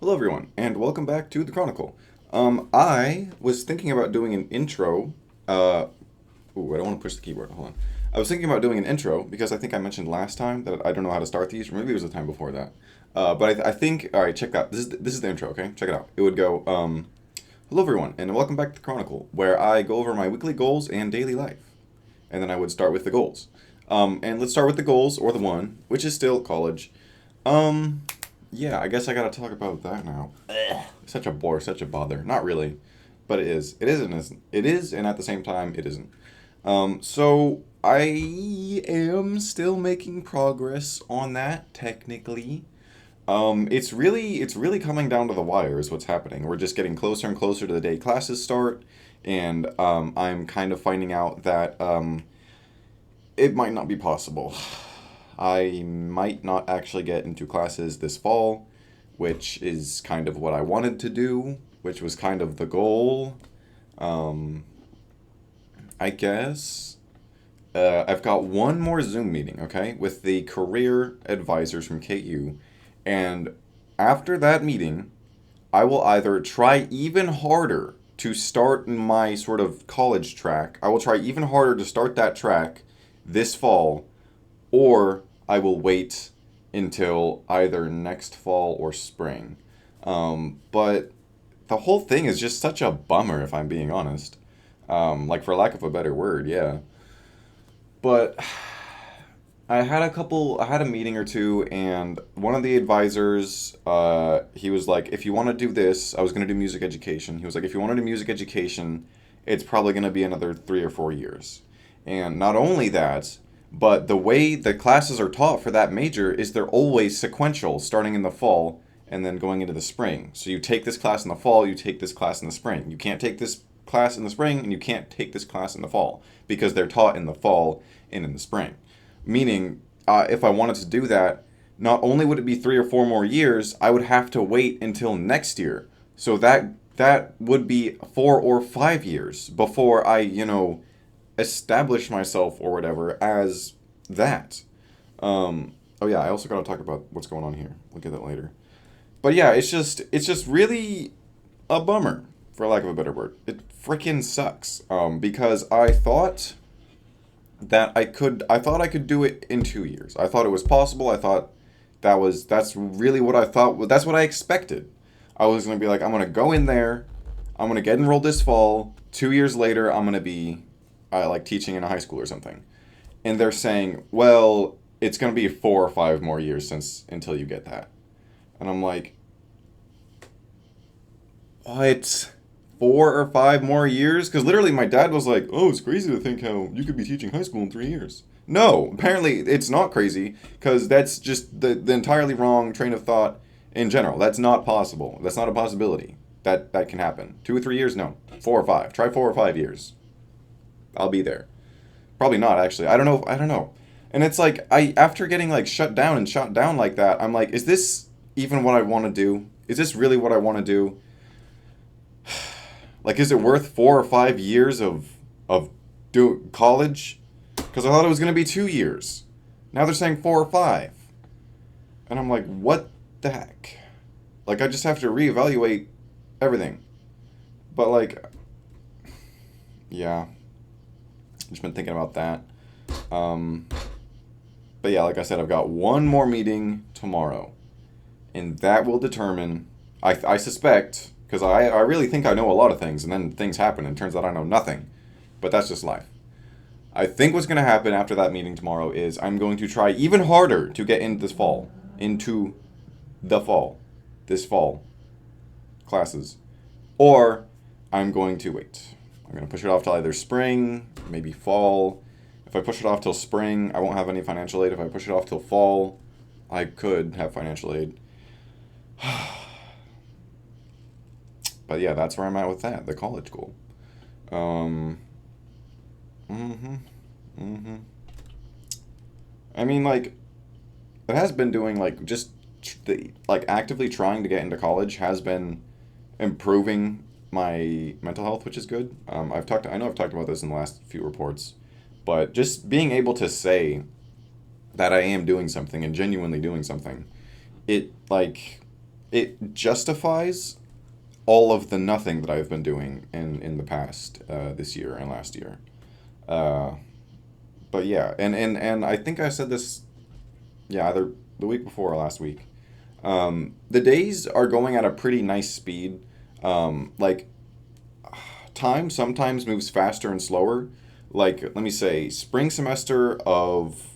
Hello, everyone, and welcome back to the Chronicle. I was thinking about doing an intro. I don't want to push the keyboard. Hold on. I was thinking about doing an intro because I think I mentioned last time that I don't know how to start these, or maybe it was the time before that. But I think, all right, check that. This is the intro. Okay, check it out. It would go, hello, everyone, and welcome back to the Chronicle, where I go over my weekly goals and daily life, and then I would start with the goals. And let's start with the goals or the one, which is still college. Um, yeah, I guess I gotta talk about that now. Such a bore, such a bother. Not really, but it is. It is and isn't. It is, and at the same time, it isn't. So I am still making progress on that technically. It's really coming down to the wire is what's happening. We're just getting closer and closer to the day classes start, and I'm kind of finding out that it might not be possible. I might not actually get into classes this fall, which is kind of what I wanted to do, which was kind of the goal. Um, I guess. I've got one more Zoom meeting, okay, with the career advisors from KU. And after that meeting, I will either try even harder to start my sort of college track. I will try even harder to start that track this fall, or I will wait until either next fall or spring. But the whole thing is just such a bummer, if I'm being honest. Like, for lack of a better word, yeah. But I had a meeting or two, and one of the advisors, he was like, if you want to do this, I was going to do music education. He was like, if you want to do music education, it's probably going to be another 3 or 4 years. And not only that, but the way the classes are taught for that major is they're always sequential, starting in the fall and then going into the spring. So you take this class in the fall, you take this class in the spring. You can't take this class in the spring, and you can't take this class in the fall because they're taught in the fall and in the spring. Meaning, if I wanted to do that, not only would it be 3 or 4 more years, I would have to wait until next year. So that would be 4 or 5 years before I establish myself or whatever as that. Oh yeah, I also got to talk about what's going on here. We'll get that later. But yeah, it's just really a bummer, for lack of a better word. It freaking sucks. Because I thought I could do it in 2 years. I thought it was possible. I thought that's really what I thought. That's what I expected. I was gonna be like, I'm gonna go in there, I'm gonna get enrolled this fall. 2 years later, I'm gonna be like teaching in a high school or something. And they're saying, well, it's gonna be 4 or 5 more years since until you get that. And I'm like, what? 4 or 5 more years? Because literally, my dad was like, "Oh, it's crazy to think how you could be teaching high school in 3 years." No, apparently it's not crazy because that's just the entirely wrong train of thought in general. That's not possible. That's not a possibility. That can happen. 2 or 3 years? No. 4 or 5. Try 4 or 5 years. I'll be there. Probably not actually. I don't know. I don't know. And it's like I after getting like shut down and shot down like that, I'm like, is this even what I want to do? Is this really what I want to do? Like, is it worth 4 or 5 years of do college? Because I thought it was gonna be 2 years. Now they're saying 4 or 5, and I'm like, what the heck? Like, I just have to reevaluate everything. But like, yeah, just been thinking about that. Um, but yeah, like I said, I've got one more meeting tomorrow, and that will determine. I suspect because I really think I know a lot of things, and then things happen, and it turns out I know nothing. But that's just life. I think what's going to happen after that meeting tomorrow is I'm going to try even harder to get into the fall, this fall classes, or I'm going to wait. I'm going to push it off till either spring, maybe fall. If I push it off till spring, I won't have any financial aid. If I push it off till fall, I could have financial aid. But yeah, that's where I'm at with that, the college goal. Um, mm-hmm, mm-hmm. I mean, like, it has been doing like just like actively trying to get into college has been improving my mental health, which is good. I know I've talked about this in the last few reports, but just being able to say that I am doing something and genuinely doing something, it like it justifies all of the nothing that I've been doing in the past this year and last year. Uh, but yeah, and I think I said this, yeah, either the week before or last week. The days are going at a pretty nice speed. Like time sometimes moves faster and slower. Like let me say, spring semester of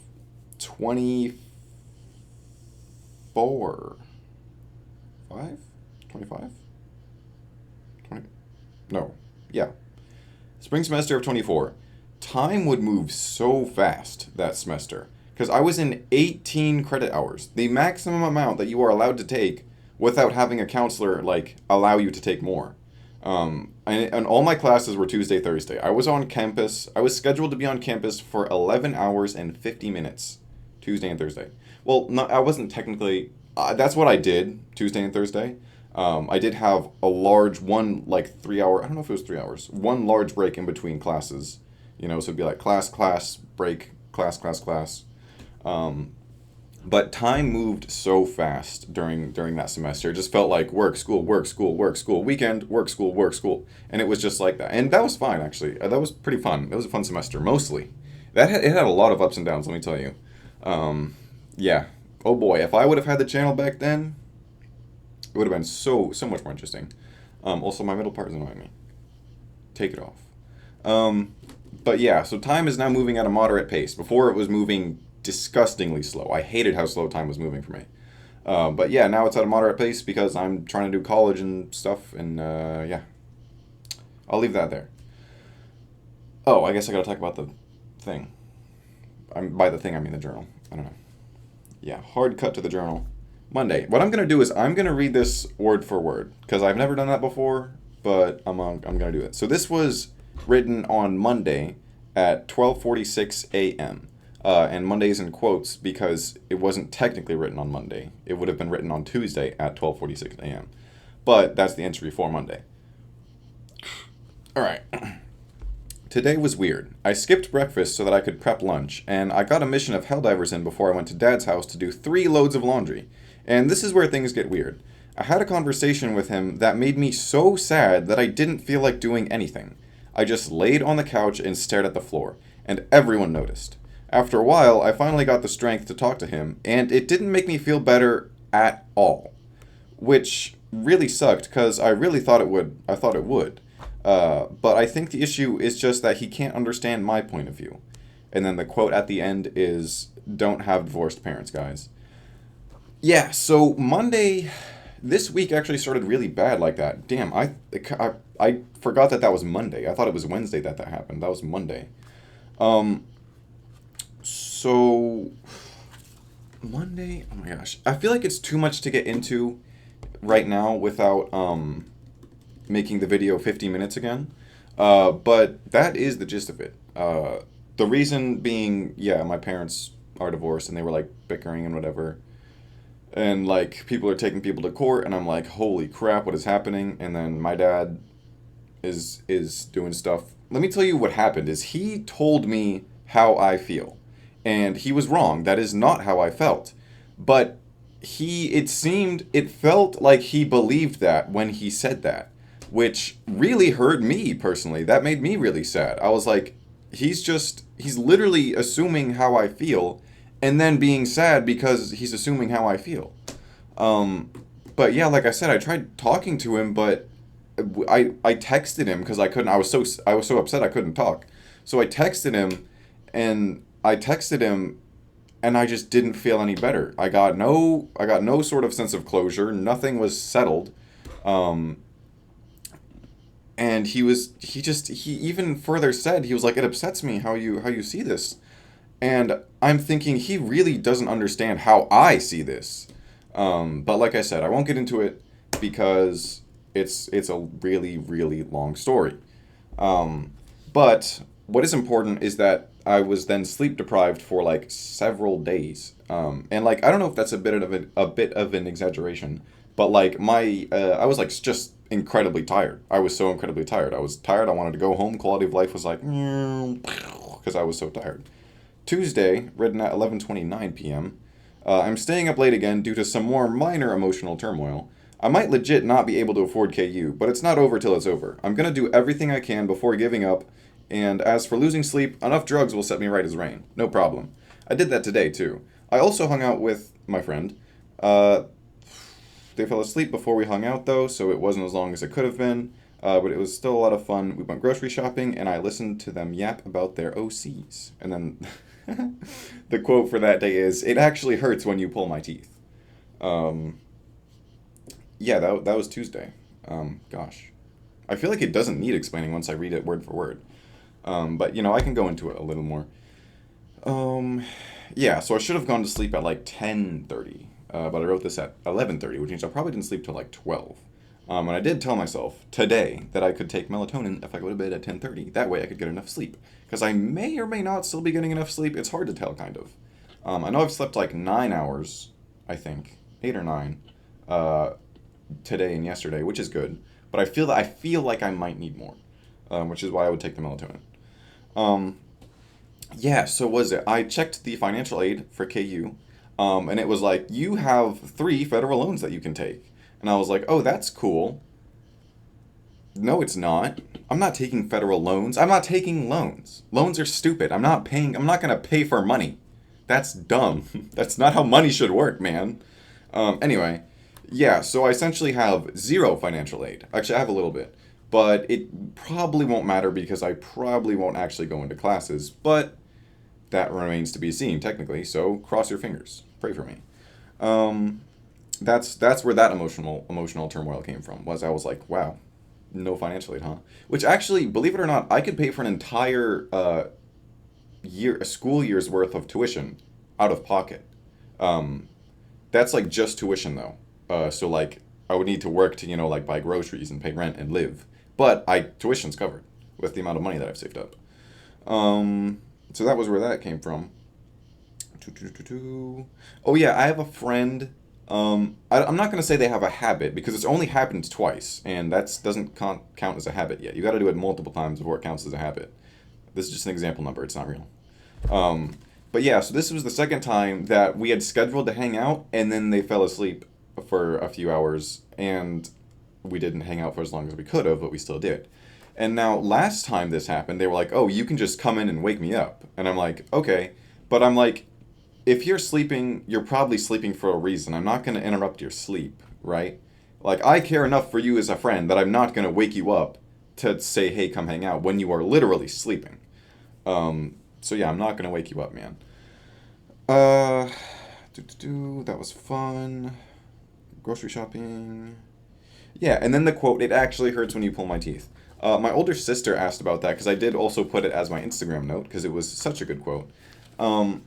24, 5, 25, 20, no, yeah, spring semester of 24. Time would move so fast that semester because I was in 18 credit hours, the maximum amount that you are allowed to take without having a counselor like allow you to take more. And all my classes were Tuesday, Thursday. I was on campus. I was scheduled to be on campus for 11 hours and 50 minutes, Tuesday and Thursday. Well, no, I wasn't technically. That's what I did Tuesday and Thursday. I did have a large one, like 3 hour. I don't know if it was 3 hours. One large break in between classes. So it'd be like class, class, break, class, class, class. Um, but time moved so fast during that semester. It just felt like work, school, work, school, work, school, weekend, work, school, and it was just like that. And that was fine actually. That was pretty fun. It was a fun semester mostly. It had a lot of ups and downs. Let me tell you. Um, yeah. Oh boy, if I would have had the channel back then, it would have been so much more interesting. Also, my middle part is annoying me. Take it off. Um, but yeah, so time is now moving at a moderate pace. Before it was moving disgustingly slow. I hated how slow time was moving for me. But yeah, now it's at a moderate pace because I'm trying to do college and stuff, and yeah, I'll leave that there. Oh, I guess I gotta talk about the thing. By the thing, I mean the journal. I don't know. Yeah, hard cut to the journal. Monday. What I'm gonna do is I'm gonna read this word for word because I've never done that before, but I'm gonna do it. So this was written on Monday at 12:46 a.m. And Monday's in quotes because it wasn't technically written on Monday. It would have been written on Tuesday at 12:46 a.m. But that's the entry for Monday. All right. Today was weird. I skipped breakfast so that I could prep lunch, and I got a mission of Helldivers in before I went to Dad's house to do 3 loads of laundry. And this is where things get weird. I had a conversation with him that made me so sad that I didn't feel like doing anything. I just laid on the couch and stared at the floor, and everyone noticed. After a while, I finally got the strength to talk to him, and it didn't make me feel better at all. Which really sucked, because I really thought it would. I thought it would. But I think the issue is just that he can't understand my point of view. And then the quote at the end is, "Don't have divorced parents, guys." Yeah, so Monday, this week actually started really bad like that. Damn, I forgot that was Monday. I thought it was Wednesday that happened. That was Monday. Um, so Monday, oh my gosh. I feel like it's too much to get into right now without making the video 50 minutes again. But that is the gist of it. The reason being, yeah, my parents are divorced and they were like bickering and whatever. And like people are taking people to court and I'm like, holy crap, what is happening? And then my dad is doing stuff. Let me tell you what happened is he told me how I feel. And he was wrong. That is not how I felt. But it felt like he believed that when he said that, which really hurt me personally. That made me really sad. I was like, he's literally assuming how I feel and then being sad because he's assuming how I feel. Um, but yeah, like I said, I tried talking to him, but I texted him because I couldn't. I was so upset I couldn't talk. So I texted him, and I just didn't feel any better. I got no sort of sense of closure. Nothing was settled. Um, and he even further said, he was like, it upsets me how you see this. And I'm thinking he really doesn't understand how I see this. But like I said, I won't get into it because it's a really, really long story. But what is important is that I was then sleep deprived for like several days. And like I don't know if that's a bit of an exaggeration, but like I was like just incredibly tired. I was so incredibly tired. I was tired. I wanted to go home. Quality of life was like because I was so tired. Tuesday, written at 11:29 p.m. I'm staying up late again due to some more minor emotional turmoil. I might legit not be able to afford KU, but it's not over till it's over. I'm gonna do everything I can before giving up, and as for losing sleep, enough drugs will set me right as rain. No problem. I did that today, too. I also hung out with my friend. Uh, they fell asleep before we hung out, though, so it wasn't as long as it could have been. But it was still a lot of fun. We went grocery shopping, and I listened to them yap about their OCs. And then the quote for that day is, "It actually hurts when you pull my teeth." Um, yeah, that was Tuesday. Gosh. I feel like it doesn't need explaining once I read it word for word. But, I can go into it a little more. Um, yeah, so I should have gone to sleep at like 10:30, but I wrote this at 11:30, which means I probably didn't sleep till like 12. And I did tell myself today that I could take melatonin if I go to bed at 10:30. That way I could get enough sleep. Because I may or may not still be getting enough sleep. It's hard to tell, kind of. I know I've slept like 9 hours, I think, 8 or 9, uh, today and yesterday, which is good. But I feel like I might need more, which is why I would take the melatonin. Um, yeah, so was it? I checked the financial aid for KU, and it was like, you have 3 federal loans that you can take. And I was like, oh, that's cool. No, it's not. I'm not taking federal loans. I'm not taking loans. Loans are stupid. I'm not going to pay for money. That's dumb. That's not how money should work, man. Anyway, yeah, so I essentially have zero financial aid. Actually, I have a little bit. But it probably won't matter because I probably won't actually go into classes. But that remains to be seen, technically. So cross your fingers. Pray for me. Um, that's where that emotional turmoil came from. Was I was like, wow, no financial aid, huh? Which actually, believe it or not, I could pay for an entire a school year's worth of tuition out of pocket. Um, that's like just tuition though. So like I would need to work to like buy groceries and pay rent and live, but I tuition's covered with the amount of money that I've saved up. Um, so that was where that came from. Oh yeah, I have a friend. I'm not gonna say they have a habit because it's only happened twice, and that doesn't count as a habit yet. You got to do it multiple times before it counts as a habit. This is just an example number. It's not real. Um, but yeah, so this was the second time that we had scheduled to hang out, and then they fell asleep for a few hours, and we didn't hang out for as long as we could have, but we still did. And now, last time this happened, they were like, "Oh, you can just come in and wake me up," and I'm like, "Okay," but I'm like, if you're sleeping, you're probably sleeping for a reason. I'm not going to interrupt your sleep, right? Like, I care enough for you as a friend that I'm not going to wake you up to say, hey, come hang out when you are literally sleeping. So yeah, I'm not going to wake you up, man. Uh, that was fun. Grocery shopping. Yeah, and then the quote, "It actually hurts when you pull my teeth." My older sister asked about that because I did also put it as my Instagram note because it was such a good quote. Um,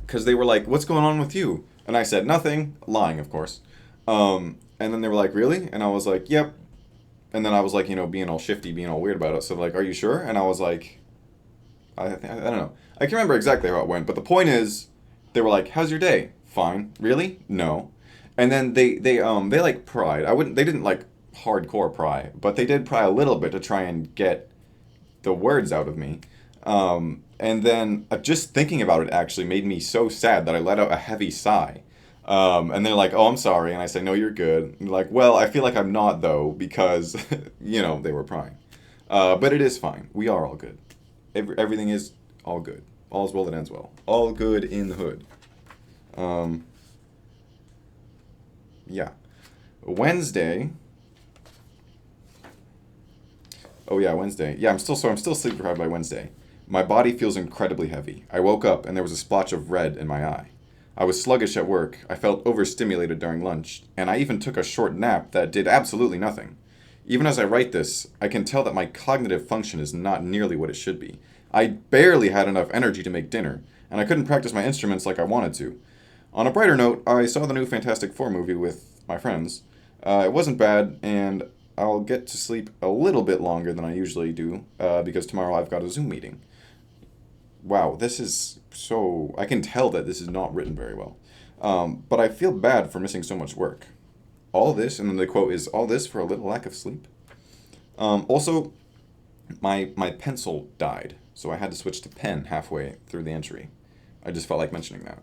because they were like, "What's going on with you?" And I said, "Nothing," lying, of course. And then they were like, "Really?" And I was like, "Yep." And then I was like, being all shifty, being all weird about it. So like, "Are you sure?" And I was like, I don't know. I can't remember exactly how it went, but the point is, they were like, "How's your day?" "Fine." "Really?" "No." And then they like pried. They didn't like hardcore pry, but they did pry a little bit to try and get the words out of me. And then just thinking about it actually made me so sad that I let out a heavy sigh. And they're like, "Oh, I'm sorry." And I say, "No, you're good." And they're like, "Well, I feel like I'm not, though, because, they were prying." But it is fine. We are all good. Everything is all good. All's well that ends well. All good in the hood. Um, yeah. Wednesday. Oh yeah, Wednesday. Yeah, I'm still sleep deprived by Wednesday. My body feels incredibly heavy. I woke up and there was a splotch of red in my eye. I was sluggish at work. I felt overstimulated during lunch, and I even took a short nap that did absolutely nothing. Even as I write this, I can tell that my cognitive function is not nearly what it should be. I barely had enough energy to make dinner, and I couldn't practice my instruments like I wanted to. On a brighter note, I saw the new Fantastic Four movie with my friends. It wasn't bad, and I'll get to sleep a little bit longer than I usually do, because tomorrow I've got a Zoom meeting. Wow, this is so. I can tell that this is not written very well. But I feel bad for missing so much work. All this, and then the quote is, "All this for a little lack of sleep." Also, my pencil died, so I had to switch to pen halfway through the entry. I just felt like mentioning that.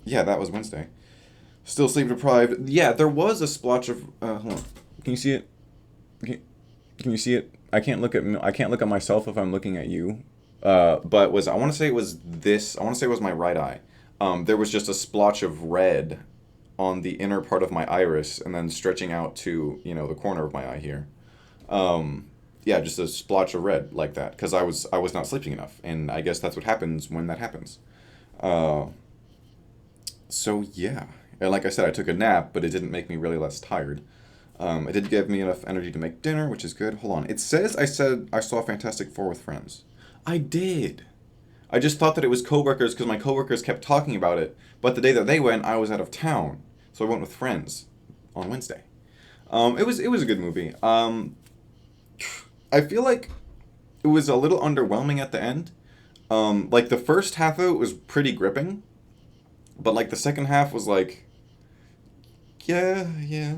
Yeah, that was Wednesday. Still sleep deprived. Yeah, there was a splotch of. Hold on. Can you see it? Can, can you see it? I can't look at myself if I'm looking at you. But was I want to say it was this. I want to say it was my right eye. There was just a splotch of red on the inner part of my iris, and then stretching out to the corner of my eye here. Yeah, just a splotch of red like that because I was not sleeping enough, and I guess that's what happens when that happens. Uh, so yeah, and like I said, I took a nap, but it didn't make me really less tired. It did give me enough energy to make dinner, which is good. Hold on, it says I said I saw Fantastic Four with friends. I did. I just thought that it was coworkers because my coworkers kept talking about it, but the day that they went, I was out of town, so I went with friends on Wednesday. It was a good movie. I feel like it was a little underwhelming at the end. Like the first half of it was pretty gripping, but like the second half was like, yeah, yeah,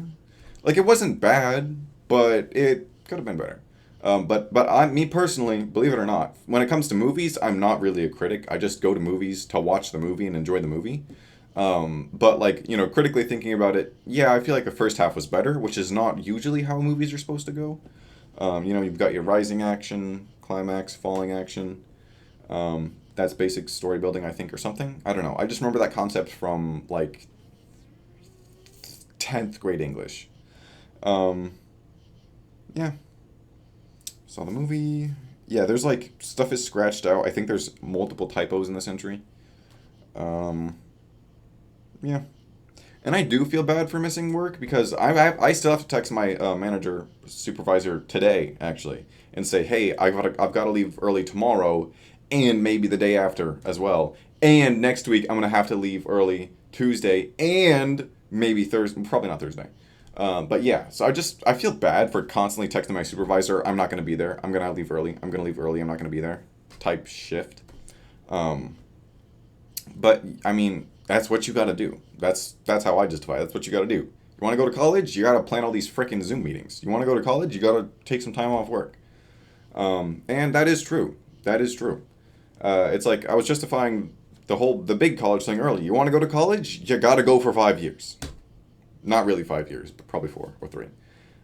like it wasn't bad, but it could have been better. But me personally, believe it or not, when it comes to movies, I'm not really a critic. I just go to movies to watch the movie and enjoy the movie. But like critically thinking about it, yeah, I feel like the first half was better, which is not usually how movies are supposed to go. You've got your rising action, climax, falling action. That's basic story building, I think, or something. I don't know. I just remember that concept from like 10th grade English. Um, yeah, saw the movie. Yeah, there's like stuff is scratched out. I think there's multiple typos in this entry. Um, yeah. And I do feel bad for missing work because I still have to text my manager supervisor today actually and say, hey, I've got to leave early tomorrow, and maybe the day after as well, and next week I'm gonna have to leave early Tuesday and maybe Thursday, probably not Thursday. But yeah, so I feel bad for constantly texting my supervisor. I'm not gonna be there. I'm gonna leave early. I'm gonna leave early. I'm not gonna be there. Type shift. Um, but I mean, that's what you got to do. That's how I justify it. That's what you got to do. You want to go to college? You got to plan all these freaking Zoom meetings. You want to go to college? You got to take some time off work. And that is true. That is true. It's like I was justifying the big college thing earlier. You want to go to college? You got to go for 5 years. Not really 5 years, but probably 4 or 3.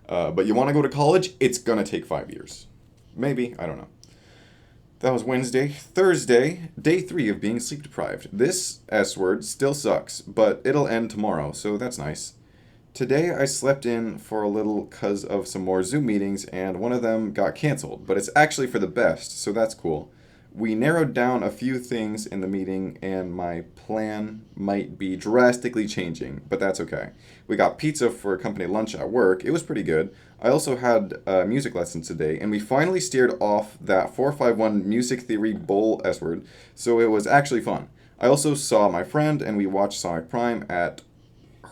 But you want to go to college? It's gonna take 5 years. Maybe, I don't know. That was Wednesday. Thursday, day 3 of being sleep deprived. This S word still sucks, but it'll end tomorrow, so that's nice. Today I slept in for a little because of some more Zoom meetings, and one of them got canceled, but it's actually for the best, so that's cool. We narrowed down a few things in the meeting, and my plan might be drastically changing, but that's okay. We got pizza for company lunch at work. It was pretty good. I also had music lessons today, and we finally steered off that 451 music theory bull S word, so it was actually fun. I also saw my friend, and we watched Sonic Prime at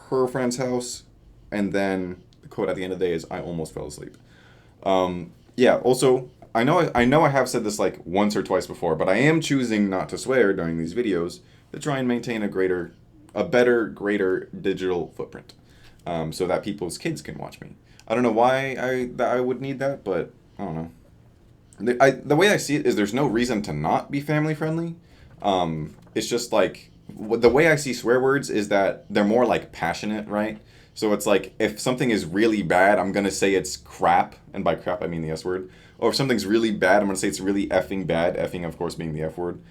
her friend's house, and then the quote at the end of the day is, I almost fell asleep. Yeah, also, I know I have said this like once or twice before, but I am choosing not to swear during these videos to try and maintain a better, greater digital footprint, so that people's kids can watch me. I don't know why I would need that, but I don't know. The way I see it is there's no reason to not be family friendly. It's just like the way I see swear words is that they're more like passionate, right? So it's like if something is really bad, I'm gonna say it's crap, and by crap I mean the S word. Or if something's really bad, I'm gonna say it's really effing bad. Effing, of course, being the F word.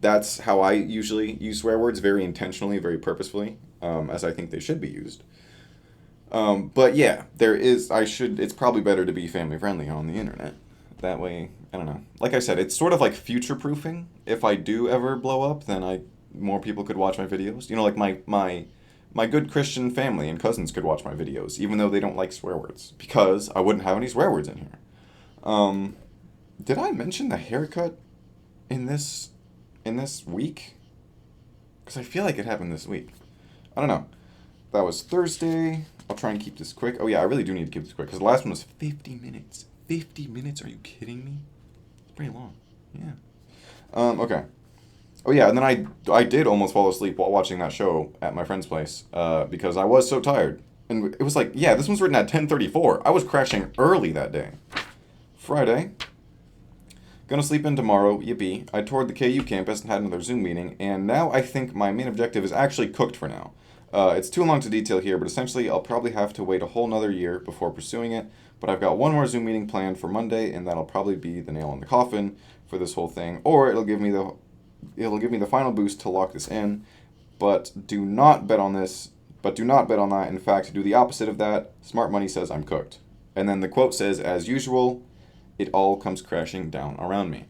That's how I usually use swear words, very intentionally, very purposefully, as I think they should be used. But yeah, there is. It's probably better to be family friendly on the internet. That way, I don't know. Like I said, it's sort of like future proofing. If I do ever blow up, then more people could watch my videos. Like my good Christian family and cousins could watch my videos, even though they don't like swear words, because I wouldn't have any swear words in here. Um, did I mention the haircut in this week? Because I feel like it happened this week. I don't know. That was Thursday. I'll try and keep this quick. Oh yeah, I really do need to keep this quick because the last one was 50 minutes. 50 minutes? Are you kidding me? It's pretty long. Yeah. Okay. Oh yeah, and then I did almost fall asleep while watching that show at my friend's place because I was so tired. And it was like, yeah, this one's written at 10:34. I was crashing early that day. Friday. Gonna sleep in tomorrow, yippee. I toured the KU campus and had another Zoom meeting, and now I think my main objective is actually cooked for now. It's too long to detail here, but essentially I'll probably have to wait a whole nother year before pursuing it. But I've got one more Zoom meeting planned for Monday, and that'll probably be the nail in the coffin for this whole thing. Or it'll give me the final boost to lock this in. But do not bet on this. But do not bet on that. In fact, do the opposite of that. Smart money says I'm cooked. And then the quote says, as usual, it all comes crashing down around me.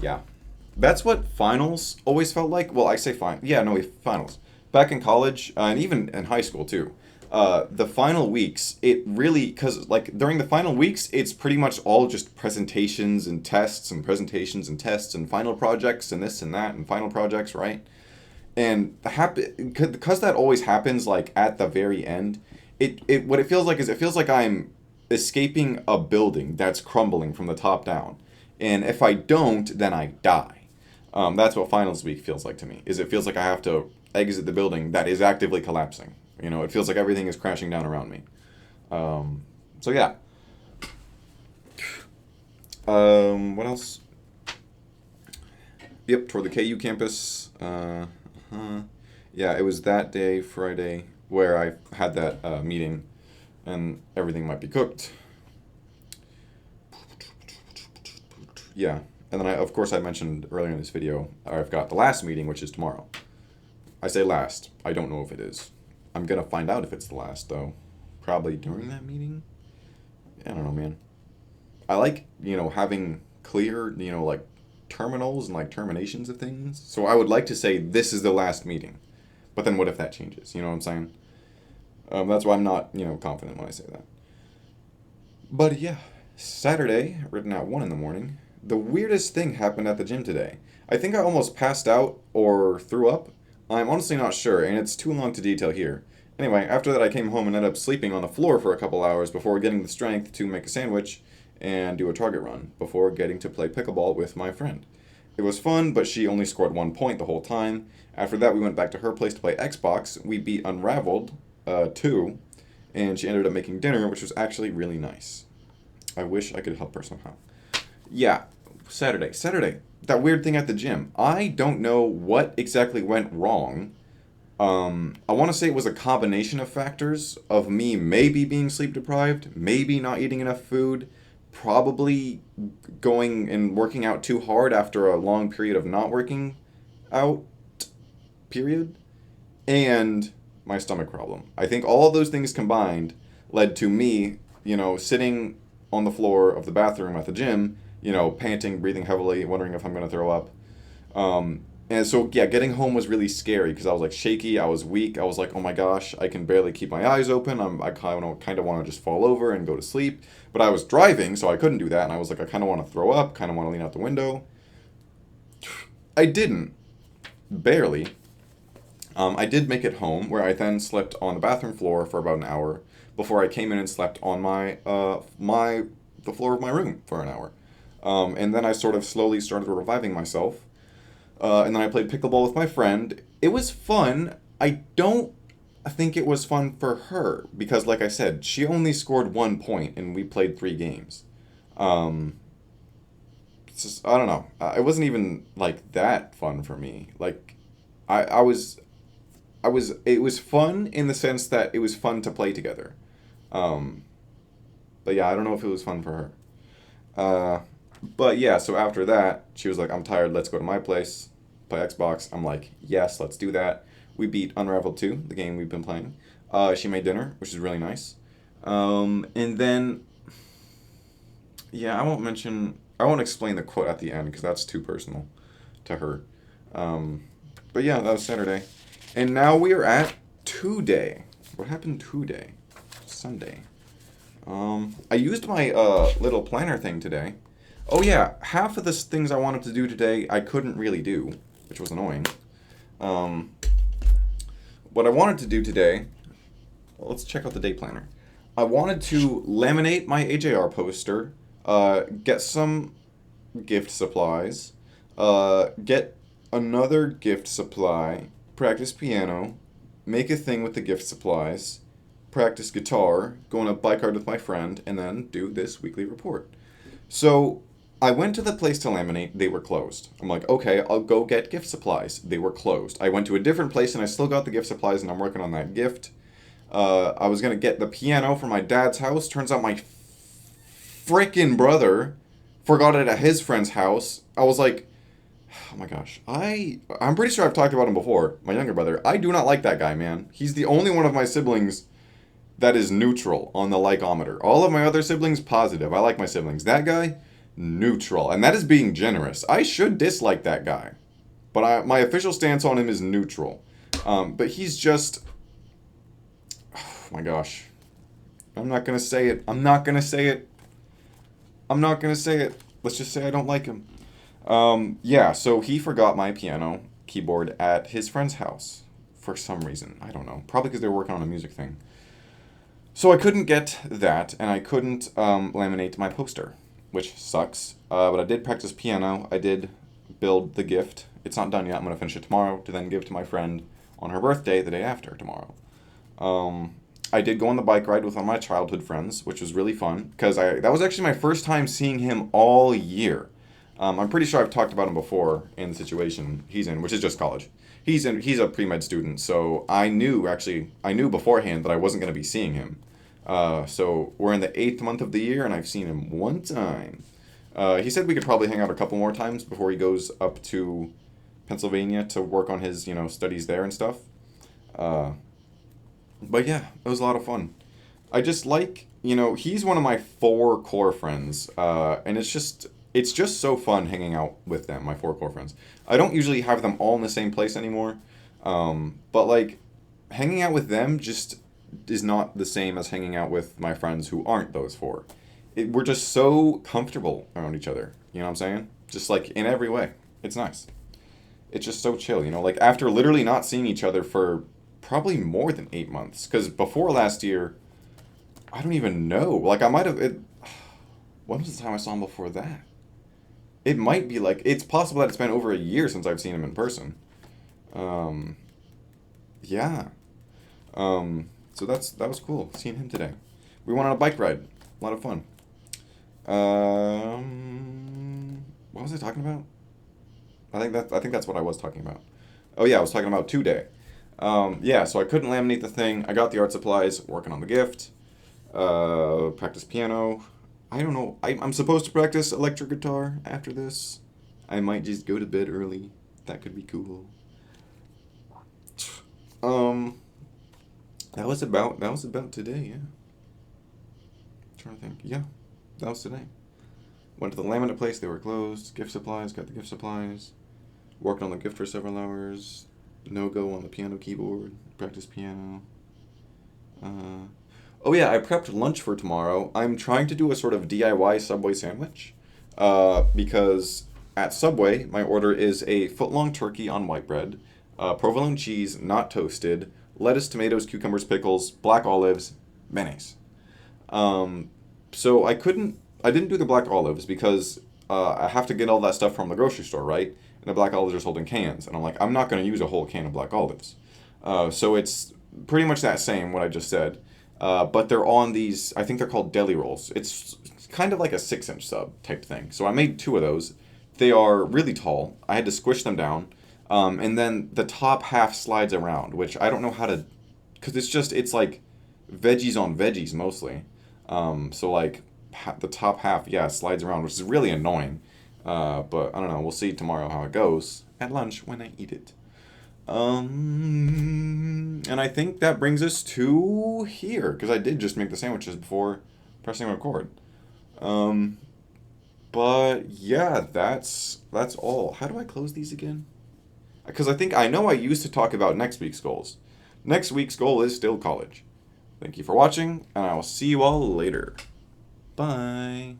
Yeah. That's what finals always felt like. Well, I say finals. Back in college, and even in high school too. The final weeks, it really, because like during the final weeks, it's pretty much all just presentations and tests and presentations and tests and final projects and this and that and final projects, right? And because that always happens like at the very end, it what it feels like is it feels like I'm escaping a building that's crumbling from the top down. And if I don't, then I die. That's what finals week feels like to me. Is it feels like I have to exit the building that is actively collapsing. It feels like everything is crashing down around me. So yeah. What else? Yep, toward the KU campus. Yeah, it was that day, Friday, where I had that meeting, and everything might be cooked. Yeah, and then of course I mentioned earlier in this video, I've got the last meeting, which is tomorrow. I say last. I don't know if it is. I'm gonna find out if it's the last though. Probably during that meeting. I don't know, man. I like having clear like terminals and like terminations of things. So I would like to say this is the last meeting, but then what if that changes? You know what I'm saying? That's why I'm not confident when I say that. But yeah, Saturday, written at 1 in the morning. The weirdest thing happened at the gym today. I think I almost passed out or threw up. I'm honestly not sure, and it's too long to detail here. Anyway, after that I came home and ended up sleeping on the floor for a couple hours before getting the strength to make a sandwich and do a target run, before getting to play pickleball with my friend. It was fun, but she only scored 1 point the whole time. After that we went back to her place to play Xbox. We beat Unraveled 2, and she ended up making dinner, which was actually really nice. I wish I could help her somehow. Yeah, Saturday. That weird thing at the gym. I don't know what exactly went wrong. I want to say it was a combination of factors of me maybe being sleep deprived, maybe not eating enough food, probably going and working out too hard after a long period of not working out, period, and my stomach problem. I think all of those things combined led to me, sitting on the floor of the bathroom at the gym, panting, breathing heavily, wondering if I'm going to throw up. And so, yeah, getting home was really scary because I was like shaky, I was weak, I was like, oh my gosh, I can barely keep my eyes open. I kind of want to just fall over and go to sleep. But I was driving, so I couldn't do that. And I was like, I kind of want to throw up, kind of want to lean out the window. I didn't. Barely. I did make it home, where I then slept on the bathroom floor for about an hour before I came in and slept on the floor of my room for an hour. And then I sort of slowly started reviving myself. And then I played pickleball with my friend. It was fun. I don't think it was fun for her because, like I said, she only scored 1 point and we played 3 games. It's just, I don't know. It wasn't even like that fun for me. Like, it was fun in the sense that it was fun to play together. Um, but yeah, I don't know if it was fun for her. But yeah, so after that, she was like, I'm tired, let's go to my place, play Xbox. I'm like, yes, let's do that. We beat Unravel 2, the game we've been playing. She made dinner, which is really nice. And then, yeah, I won't explain the quote at the end because that's too personal to her. But yeah, that was Saturday. And now we are at today. What happened today? Sunday. I used my little planner thing today. Oh yeah, half of the things I wanted to do today I couldn't really do, which was annoying. What I wanted to do today, well, let's check out the day planner. I wanted to laminate my AJR poster, get some gift supplies, get another gift supply, practice piano, make a thing with the gift supplies, practice guitar, go on a bike ride with my friend, and then do this weekly report. So I went to the place to laminate. They were closed. I'm like, okay, I'll go get gift supplies. They were closed. I went to a different place and I still got the gift supplies and I'm working on that gift. I was going to get the piano from my dad's house. Turns out my freaking brother forgot it at his friend's house. I was like, oh my gosh. I'm pretty sure I've talked about him before. My younger brother. I do not like that guy, man. He's the only one of my siblings that is neutral on the likeometer. All of my other siblings, positive. I like my siblings. That guy, neutral. And that is being generous. I should dislike that guy. But my official stance on him is neutral. But he's just... Oh my gosh. I'm not going to say it. I'm not going to say it. I'm not going to say it. Let's just say I don't like him. Yeah, so he forgot my piano keyboard at his friend's house. For some reason. I don't know. Probably because they were working on a music thing. So I couldn't get that, and I couldn't laminate my poster, which sucks. But I did practice piano. I did build the gift. It's not done yet. I'm going to finish it tomorrow to then give to my friend on her birthday the day after tomorrow. I did go on the bike ride with one of my childhood friends, which was really fun, because that was actually my first time seeing him all year. I'm pretty sure I've talked about him before in the situation he's in, which is just college. He's a pre-med student, so I knew beforehand that I wasn't going to be seeing him. So we're in the 8th month of the year, and I've seen him one time. He said we could probably hang out a couple more times before he goes up to Pennsylvania to work on his, studies there and stuff. But yeah, it was a lot of fun. I just like, he's one of my 4 core friends, and it's just so fun hanging out with them, my 4 core friends. I don't usually have them all in the same place anymore, but like hanging out with them just is not the same as hanging out with my friends who aren't those 4. We're just so comfortable around each other, you know what I'm saying? Just like in every way. It's nice. It's just so chill, like after literally not seeing each other for probably more than 8 months, because before last year, I don't even know. Like I might have, when was the time I saw him before that? It might be it's possible that it's been over a year since I've seen him in person. Yeah. So that was cool, seeing him today. We went on a bike ride. A lot of fun. What was I talking about? I think that's what I was talking about. Oh yeah, I was talking about today. Yeah, so I couldn't laminate the thing. I got the art supplies, working on the gift. Practice piano. I don't know. I'm supposed to practice electric guitar after this. I might just go to bed early. That could be cool. That was about today, yeah. Trying to think. Yeah, that was today. Went to the laminate place, they were closed. Gift supplies, got the gift supplies. Worked on the gift for several hours. No-go on the piano keyboard. Practice piano. Oh yeah, I prepped lunch for tomorrow. I'm trying to do a sort of DIY Subway sandwich. Because at Subway, my order is a foot-long turkey on white bread, provolone cheese, not toasted, lettuce, tomatoes, cucumbers, pickles, black olives, mayonnaise. So I didn't do the black olives because I have to get all that stuff from the grocery store, right? And the black olives are sold in cans. And I'm like, I'm not going to use a whole can of black olives. So it's pretty much that same, what I just said. But they're on these, I think they're called deli rolls. It's kind of like a 6-inch sub type thing. So I made 2 of those. They are really tall. I had to squish them down. And then the top half slides around, which I don't know how to, because it's like veggies on veggies mostly. So like the top half, yeah, slides around, which is really annoying. But I don't know. We'll see tomorrow how it goes at lunch when I eat it. And I think that brings us to here, because I did just make the sandwiches before pressing record. But yeah, that's all. How do I close these again? Because I know I used to talk about next week's goals. Next week's goal is still college. Thank you for watching, and I will see you all later. Bye.